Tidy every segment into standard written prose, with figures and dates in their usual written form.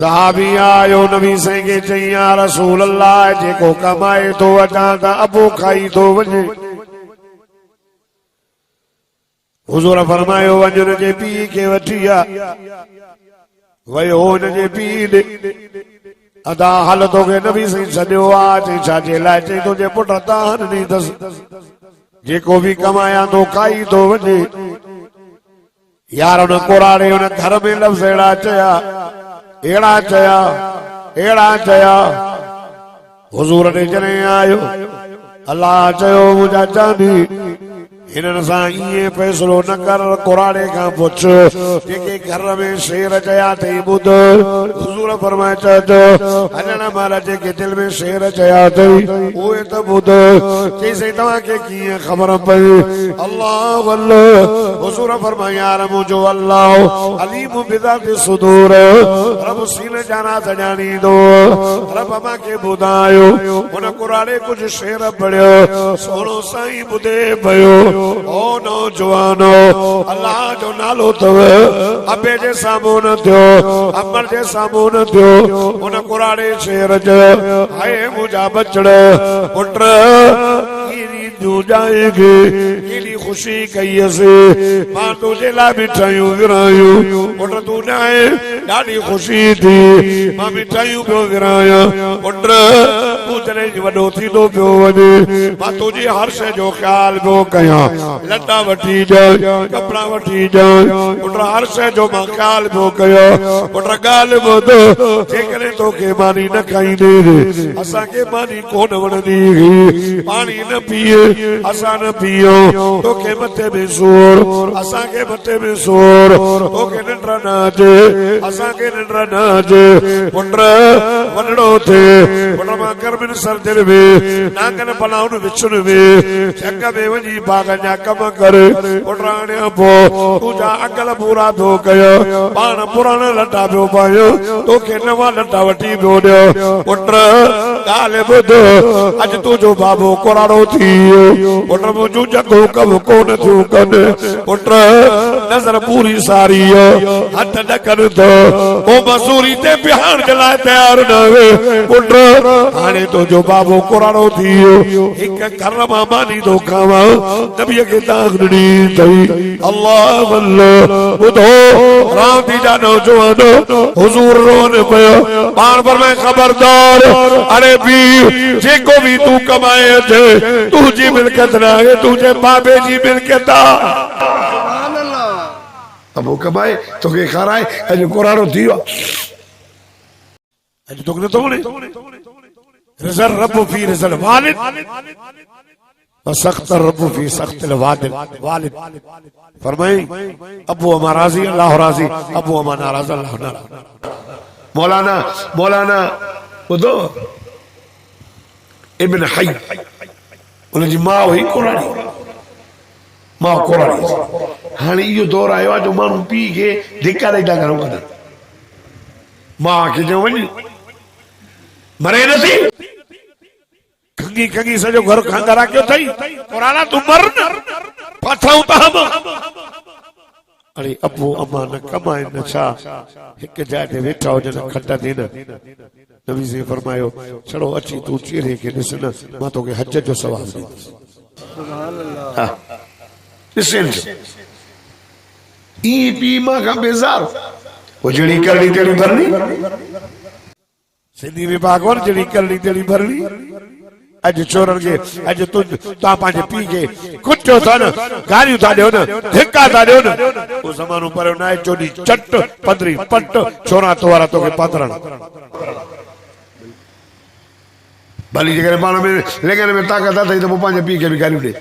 सहाबी आयो नबी से के चईया रसूल अल्लाह जेको कमाए तो अचा त अबो खाई तो वञे। हुजूर फरमायो वञ जे पी के वठी आ। वयो हुन जे पी ॾे अदा हल तोखे नबी से सॾियो आ। चई छाजे लाइ? चई तुंहिंजे पुट ताहन नी अथसि जेको भी कमाया तो खाई तो वञे। यार उन कुराड़े उन घर में लफ़्ज़ अहिड़ा चया अहिड़ा चया हुजूर ॾे जॾहिं आयो अल्लाह चयो मुंहिंजा चांदी हिननि सां ईअं फ़ैसिलो न कर। कुराड़े खां पुछ जेके घर में शेर चया अथई ॿुध। हुजूर फरमाए चयो हलण महिल जेके दिल में शेर चया अथई उहे त ॿुध। चईसि तव्हांखे कीअं ख़बर पई? अल्लाह अल्लाह। हुजूर फरमाए यार मुंहिंजो अल्लाह अलीम बिज़ाति सुदूर रब सीने जाना ॼाणींदो। रब मूंखे ॿुधायो हुन कुराड़े कुझु शेर पढ़ियो सोनो साईं ॿुधे पियो। ओ नौजवानो अल्लाह जो नालो तव अबे जे साम्हूं न थियो अमर जे साम्हूं न थियो। उन कुराड़े शेर चयो हाय मुंहिंजा बचड़ पुट जाएगी केॾी ख़ुशी कई असीं मां तुंहिंजे लाइ मिठाइयूं विरायूं। पुट तूं न आहे ॾाढी ख़ुशी थी मां मिठाइयूं पियो विरायां। पुट तूं जॾहिं वॾो थींदो पियो वञे मां तुंहिंजी हर शइ जो ख़्याल पियो कयां। लटा वठी ॾियां कपिड़ा वठी ॾियां पुट हर शइ जो मां ख़्याल पियो कयां। पुट ॻाल्हि ॿुध जेकॾहिं तोखे मानी न खाईंदे असांखे मानी कोन वणंदी हुई। पाणी न पीए असां न पियो तोखे मथे में सूर असांखे मथे में सूर तोखे निंड न अचे असांखे निंड न अचे। पुट वञणो थिए पुट मां गर्मियुनि सर्दियुनि में नांगनि पलाउनि विछुनि में जंग में वञी बाग जा कम करे पुट आणिया पोइ तुंहिंजा अकल पूरा थो कयो पाण पुराणा लटा पियो पायो तोखे नवां लटा वठी पियो ॾियो। पुट ॻाल्हि ॿुध अॼु तुंहिंजो बाबो कुराड़ो थी पुट मुंहिंजूं जॻहियूं कम कोन थियूं कनि। पुट नज़र पूरी सारी हथ न कनि थो पोइ मज़ूरी ते बिहार जे लाइ तयारु न हुए। पुट हाणे तुंहिंजो बाबो कुराड़ो थी वियो हिकु घर मां मानी थो खावां नबीअ खे दाग ॾिनी अथई। अल्लाह अल्लाह। ॿुधो रांदि जा नौजवानो हुजूर रोन पियो पाण पर में ख़बरदार अरे भी जेको भी तू कमाए अचे तुझी मिल्कियत न आहे तुझे बाबे जी मिल्कियत आहे। अबो कमाए तोखे खाराए अॼु कुराड़ो थी वियो अॼु तोखे नथो वणे। रिज़ल रब फी रिज़ल वालिद सख्त रब फी सख्त वालिद वालिद फरमाई अबू अमा राजी अल्लाह राजी अबू अमा नाराज अल्लाह नाराज। मौलाना ॿुधो इब्न हई उनजी मां हुई कुराड़ी मां कुराड़ी। हाणे इहो दौर आयो आहे जो माण्हू पीउ खे धिका ॾेई था घरों कढनि। मां खे चयो वञ मरे नथी खंगी खंगी सॼो घर खंगरा कयो अथई कुराड़ा तूं मर न फाथऊं त हम। अरे अबू अमा न कमाए न छा हिकु जाइ ते वेठा हुजनि खट थी न। नबी से फरमायो चलो अची तू चेहरे के ॾिस न मां तोखे हज जो सवाब ॾींदुसि। ई पी मां खां बेज़ार वो जड़ी करनी तेरी भरनी सिंधी में बागोन जड़ी करनी तेरी भरनी। अज चोरन के अज तू ता पांजे पी के कुचो था न गालियूं था ॾियो न धिक्का था ॾियो न वो ज़मानो पर ना चोडी चट पंद्री पट छोरा तोरा तोखे पातरण भली जगह पाण में लेकिन में ताकत अथई तो पांजे पी के भी गालियूं ॾे।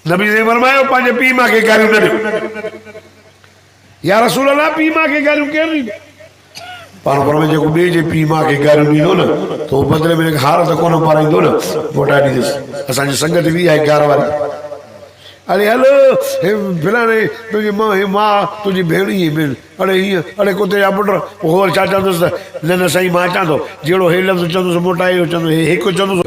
नबी ने फरमायो पांजे पी मां के गालियूं न ॾियो। या रसूल अल्लाह पी मां के गालियूं केरु ॾींदो? पाण पर में जेको ॿिए जे पी मां के गालियूं ॾींदो न तो बदले में हार त कोन पाराईंदो न मोटा ॾींदुसि। असांजी संगत बि आहे गार वारी अरे हलो हे फिलाने तुझी मां तुझी भेणी भेण अरे हीअं अरे कुते जा पुट हो छा चवंदुसि त न न साईं मां अचां थो जहिड़ो हे लफ़्ज़ चवंदुसि मोटाए चवंदो हिकु चवंदुसि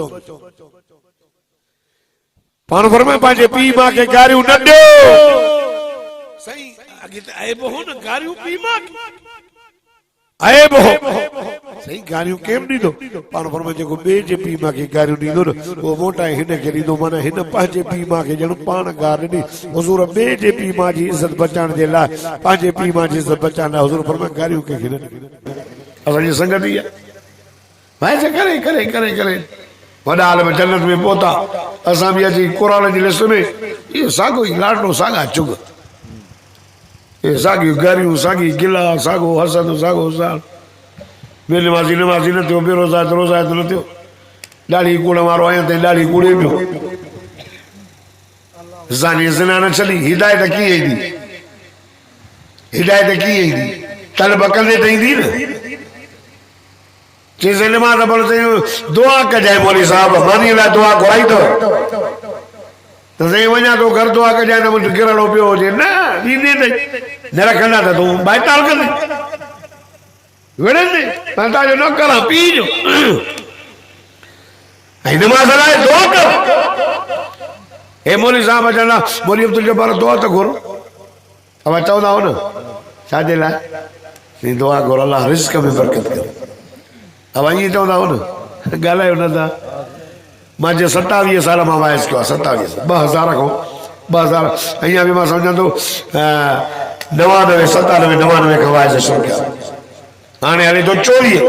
पाण फरमाए पंहिंजे पीउ मां खे गारियूं न ॾियो। ऐब हो न गारियूं पी मां ऐब हो सही गारियूं केम ॾींदो पाण फरमाए जेको ॿिए जे पीउ मां खे गारियूं ॾींदो न उहो मोटाए हिन खे ॾींदो माना हिन पंहिंजे पीउ मां खे ॼण पाण गार ॾिनी हुज़ूर ॿिए जे पीउ मां जी इज़त बचाइण जे लाइ पंहिंजे पीउ मां जी इज़त बचाइण लाइ हुज़ूर फरमाए गारियूं कंहिंखे न ॾिनी असांजी संगत ई आहे भाई से करे करे करे करे वॾा आलम जन्नत में पहुता असां बि अची क़ुरान जी लिस्ट में इहो साॻियो ई लाडो साॻा चुग ये साॻियूं गारियूं साॻी गिला साॻो हसद साॻो साल बेनमाज़ी नमाज़ी न थियो बेरोज़ात रोज़ात न थियो ॾाढी कूड़ वारो आहियां त ॾाढी कूड़े पियो ज़ानी ज़िना न छॾी हिदायत कीअं ईंदी हिदायत कीअं ईंदी तलब कंदे त ईंदी न चइसि नमाज़ पढ़ चयूं दुआ कजांइ मौलवी साहब मानी लाइ दुआ घुराई अथव त साईं वञा थो घर दुआ कजांइ त मुंहिंजो किरड़ो पियो हुजे न ॾींदे न न रखंदा त तूं बाइताल कंदे विढ़ंदे मां तव्हांजो न करां पीउ जो ऐं नमाज़ लाइ दुआ कर हे मौलवी साहब चवंदा मौलवी अब्दुल जब्बार दुआ त घुर अब चवंदा हो न छाजे लाइ साईं दुआ घुर अलाह रिज़्क़ में बरकत करे अब ईअं चवंदा हो न ॻाल्हायो न था मां जे 27 साल मां वाइस कयो आहे 27 2000 खां 2000 अञा बि मां सम्झां थो 99 97 99 खां वाइस शुरू कया हाणे हले थो 24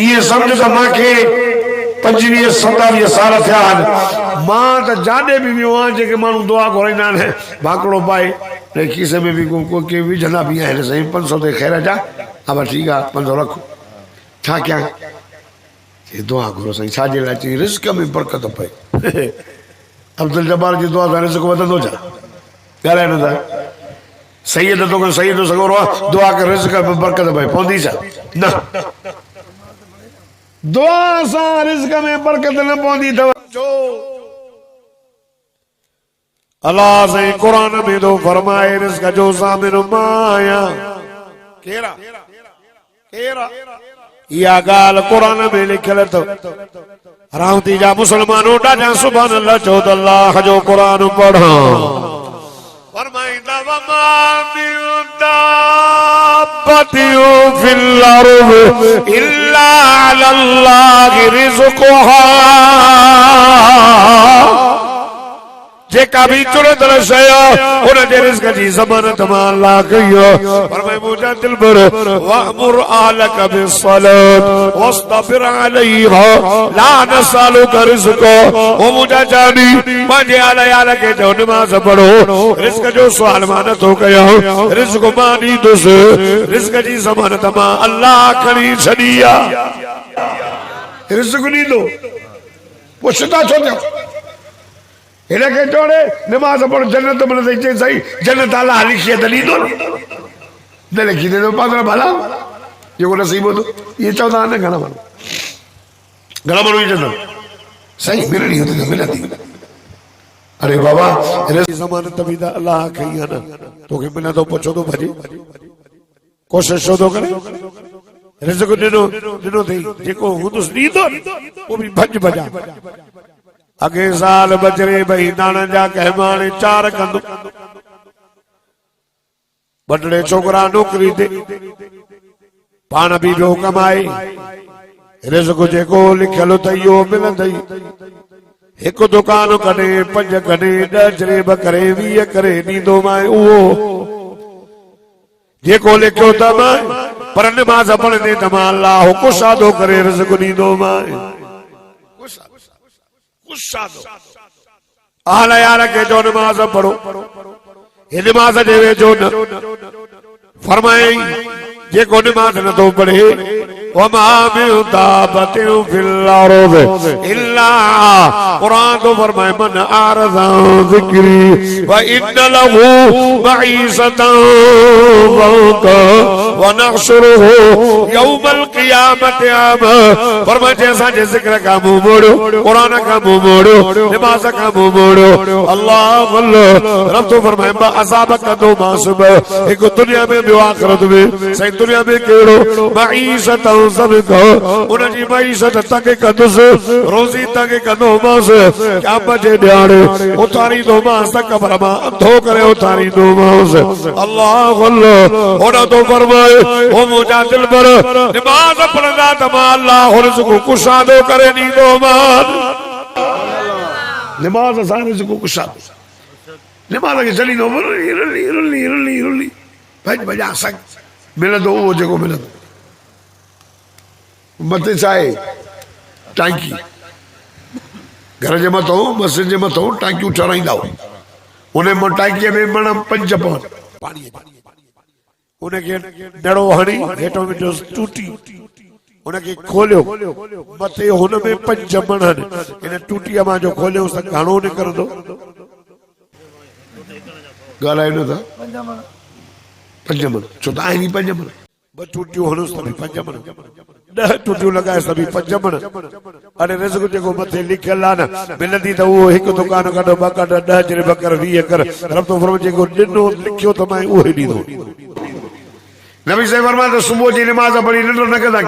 इहे सम्झ त मूंखे 25 27 साल थिया आहिनि मां त जाॾे बि वियो आहियां जेके माण्हू दुआ घुराईंदा आहिनि भाकड़ो पाए खीसे में बि के विझंदा बि आहिनि साईं 500 ते ख़ैर जा हा बसि ठीकु आहे 500 रखो छा कयां दुआ घुरो साईं छाजे लाइ चई रिज़्क़ में बरकत पए अब्दुल जब्बार जी दुआ सां रिज़्क़ वधंदो छा ॻाल्हाए नथा सैयद तो सैयद सगोर दुआ कर रिज़्क़ में बरकत पए पवंदी छा न दुआ सां रिज़्क़ में बरकत न पवंदी अथव अल्लाह साईं क़ुरान में तो फरमाए रिज़्क़ जो ज़ामिन मां आहियां केरा केरा या गाल कुरान में लिखल तो रावती जा मुसलमानों ॾाढा सुभान अल्लाह चओ त अल्लाह जो कुरान पढ़ो फरमाईंदा वमा मिन दाब्बतिन फिल अर्द इल्ला अलल्लाहि रिज़्क़ुहा जेका भी चुरंदड़ शय उन जे रिज़्क़ जी ज़मानत मां अल्लाह कयो फरमाए मुंहिंजा दिलबर वअमुर अहलक बिस्सलात वस्तबिर अलैहा ला नसअलुका रिज़्क़ा ओ मुंहिंजा जानी पंहिंजे आल खे चओ नमाज़ पढ़ो रिज़्क़ जो सुवाल मां नथो कयां रिज़्क़ मां ॾींदुसि रिज़्क़ जी ज़मानत मां अल्लाह खणी छॾी आहे रिज़्क़ ॾींदो पुछंदा छो थियो इनके चोड़े नमाज पढ़ जन्नत मिलंदी चई सही जन्नत अल्लाह लिखी त ॾींदो न लिखी दे तो पादरा भला जेको नसीब हो ये चवंदा न घणा माण्हू ई चवंदा सही मिलणी होती त मिलंदी अरे बाबा हिन ज़मानत बि त अल्लाह खई आहे न तोखे मिलंदो पुछो थो भॼे कोशिशि छो थो करे रिज़्क़ ॾिनो अथई जेको हूंदुसि ॾींदो उहो बि भॼ भॼा अगे साल बजरे भई दाणनि जा कहमाने 4 कंदो बटड़े छोकरा नौकरी दे पाण बि जो कमाए रिज़्क़ जेको लिखियल त इहो मिलंदई हिकु दुकान कॾहिं 5 कॾहिं 10 जरेब करे 20 करे ॾींदो मां उहो जेको लिखियो त मां पर नमाज़ पढ़ंदे त मां अल्लाह कुशादो करे रिज़्क़ ॾींदो मां आला यार के जो नमाज पढ़ो ये नमाज जे वेझो न फरमाए जेको नमाज न तो पढ़े वमा मिन दाब्बतिन फिल अर्द इल्ला कुरान तो फरमाए मन आरज़ा ज़िक्री व इन लहू मईसतन वनहशुरुहु यौमल क़ियामत आमा। फरमाए जैसा जे जिक्र का मुंह मोड़ो, कुरान का मुंह मोड़ो, नमाज का मुंह मोड़ो। अल्लाह अल्लाह। रब तो फरमाए मा असाबक दो मासब, एक दुनिया में ॿियो आखिरत में। सही दुनिया में कहिड़ो मईशत सब को उनजी मईशत तंग कंदुसि, रोज़ी तंग कंदोमांसि, क़यामत जे ॾियारे उतारींदोमांसि त क़ब्र मां अंधो करे उतारींदोमांसि। अल्लाह अल्लाह। होॾा तो फरमाए ओ मुंहिंजा दिलबर नमाज़ पढ़ंदा त मां अल्लाह रिज़्क़ कुशादो करे ॾींदोमांसि। नमाज़ सां रिज़्क़ कुशादो। नमाज़ खे छॾींदो रुली रुली रुली रुली रुली भॼ भॼा सघ मिलंदो उहो जेको मिलंदो। मथे छा आहे टांकी, घर जे मथां मस्जिद जे मथां टांकियूं ठहाराईंदा हुआ। उन मां टांकीअ में मण 5 पवन पाणी, उनखे डड़ो हणी हेठों विधो टूटी, उनखे खोलियो मथे हुन में 5 मण आहिनि। इन टूटीअ मां जो खोलियो त घणो निकिरंदो? ॻाल्हायो न था 5 मण। छो त आहिनि 5 मण। 2 टूटियूं हणोसि त बि 5 मण, 10 टूटियूं लॻाएसि त बि 5 मण। अरे रिज़्क़ जेको मथे लिखियल आहे न मिलंदी त उहो हिकु दुकान कढो, 2 कढ, 10 जरिब कर, 20 कर। रब तो फरमाए जेको ॾिनो लिखियो त मां उहो ई ॾींदो। नबी साईं फरमाए त सुबुह जी नमाज़ पढ़ी निंड न कंदा।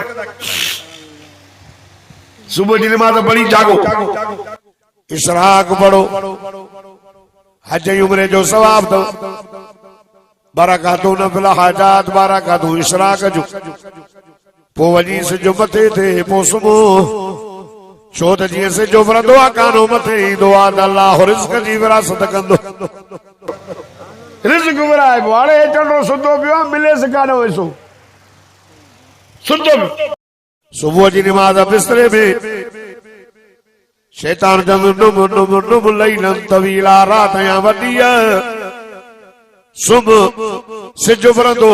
सुबुह जी नमाज़ पढ़ी जागो, इशराक पढ़ो, हज जी उम्र जो सवाब दो, बरकातू नफिल हाजात बरकातू इशराक जो। पो वञी सिजो मथे थे पो सुबुह, छो त जीअं सिजो वरंदो आहे कानो मथे ईंदो आहे त अल्लाह रिज़्क़ जी विरासत कंदो। रिज़्क़ विराइबो। हाणे हेठो सुधो पियो आहे, मिलेसि कान वेसो सुधो। सुबुह जी नमाज़ बिस्तरे में शैतान चवंदो नुम नुम नुम लैलन तवीला, रात या वॾी सुबुह सिजो वरंदो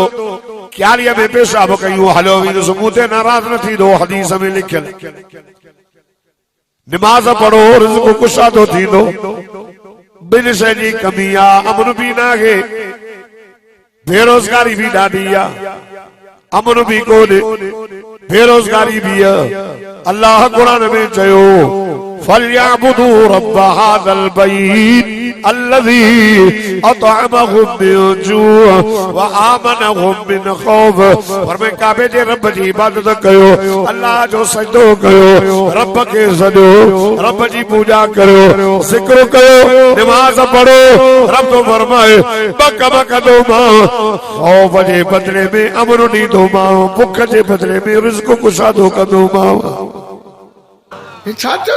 क्यारीअ में पेशाब कयूं हलियो वेंदुसि, मूं ते नाराज़ न थींदो। हदीस में लिखियल नमाज़ पढ़ो रिज़्क़ कुशादो थींदो। बिन शइ जी कमी आहे, अमन बि न आहे, बेरोज़गारी बि ॾाढी आहे, अमन बि कोन्हे, बेरोज़गारी बि आहे। अल्लाह क़ुरान में चयो फलयाबुदू रब्ब हाज़ल बैत अल्लज़ी अतअमहुम मिन जूअ व आमनहुम मिन खौफ। फरमाए काबे जे रब जी इबादत कयो, अल्लाह जो सजदो कयो, रब खे सजो, रब जी पूजा कयो, ज़िक्र कयो, नमाज़ पढ़ो। रब तो फरमाए 2 कम कंदो मां, खौफ जे बदले में अमन ॾींदो मां, भुख जे बदले में रिज़्क़ कुशादो कंदो मां। छा चयो?